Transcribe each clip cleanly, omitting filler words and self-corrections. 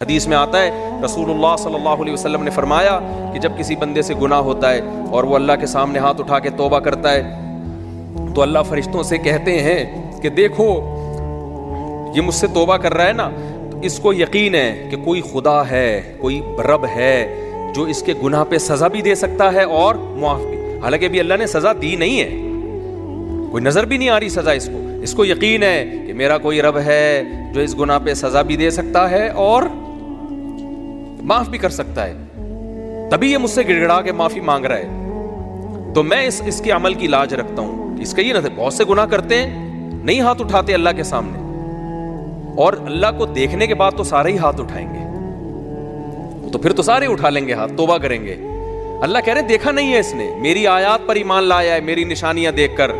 حدیث میں آتا ہے رسول اللہ صلی اللہ علیہ وسلم نے فرمایا کہ جب کسی بندے سے گناہ ہوتا ہے اور وہ اللہ کے سامنے ہاتھ اٹھا کے توبہ کرتا ہے تو اللہ فرشتوں سے کہتے ہیں کہ دیکھو یہ مجھ سے توبہ کر رہا ہے نا، تو اس کو یقین ہے کہ کوئی خدا ہے، کوئی رب ہے جو اس کے گناہ پہ سزا بھی دے سکتا ہے اور معاف بھی۔ حالانکہ ابھی اللہ نے سزا دی نہیں ہے، کوئی نظر بھی نہیں آ رہی سزا اس کو یقین ہے کہ میرا کوئی رب ہے جو اس گناہ پہ سزا بھی دے سکتا ہے اور معاف بھی کر سکتا ہے، تبھی یہ مجھ سے گڑ گڑا کے معافی مانگ رہا ہے۔ تو میں اس کے عمل کی لاج رکھتا ہوں۔ اس کا یہ نہ بہت سے گناہ کرتے ہیں، نہیں ہاتھ اٹھاتے اللہ کے سامنے، اور اللہ کو دیکھنے کے بعد تو سارے ہی ہاتھ اٹھائیں گے، تو پھر تو سارے اٹھا لیں گے ہاتھ، توبہ کریں گے۔ اللہ کہہ رہے ہیں دیکھا نہیں ہے اس نے، میری آیات پر ایمان لایا ہے، میری نشانیاں دیکھ کر،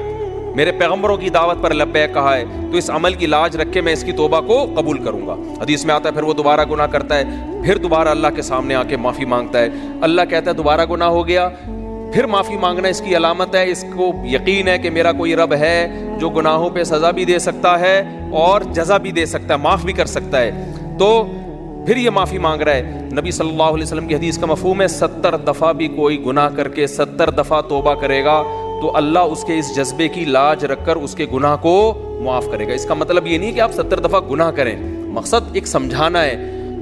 میرے پیغمبروں کی دعوت پر لبیک کہا ہے، تو اس عمل کی لاج رکھ کے میں اس کی توبہ کو قبول کروں گا۔ حدیث میں آتا ہے پھر وہ دوبارہ گناہ کرتا ہے، پھر دوبارہ اللہ کے سامنے آ کے معافی مانگتا ہے۔ اللہ کہتا ہے دوبارہ گناہ ہو گیا، پھر معافی مانگنا اس کی علامت ہے، اس کو یقین ہے کہ میرا کوئی رب ہے جو گناہوں پہ سزا بھی دے سکتا ہے اور جزا بھی دے سکتا ہے، معاف بھی کر سکتا ہے، تو پھر یہ معافی مانگ رہا ہے۔ نبی صلی اللہ علیہ وسلم کی حدیث کا مفہوم ہے 70 دفعہ بھی کوئی گناہ کر کے 70 دفعہ توبہ کرے گا تو اللہ اس کے اس جذبے کی لاج رکھ کر اس کے گناہ کو معاف کرے گا۔ اس کا مطلب یہ نہیں کہ آپ 70 دفعہ گناہ کریں، مقصد ایک سمجھانا ہے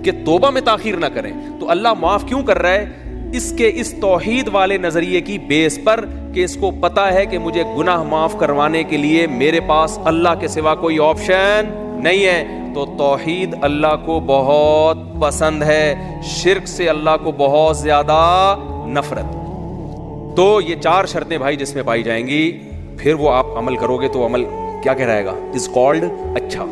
کہ توبہ میں تاخیر نہ کریں۔ تو اللہ معاف کیوں کر رہا ہے؟ اس توحید والے نظریے کی بیس پر کہ اس کو پتا ہے کہ مجھے گناہ معاف کروانے کے لیے میرے پاس اللہ کے سوا کوئی آپشن نہیں ہے۔ تو توحید اللہ کو بہت پسند ہے، شرک سے اللہ کو بہت زیادہ نفرت۔ تو یہ 4 شرطیں بھائی جس میں پائی جائیں گی، پھر وہ آپ عمل کرو گے تو عمل کیا کہہ رہے گا؟ از کالڈ اچھا۔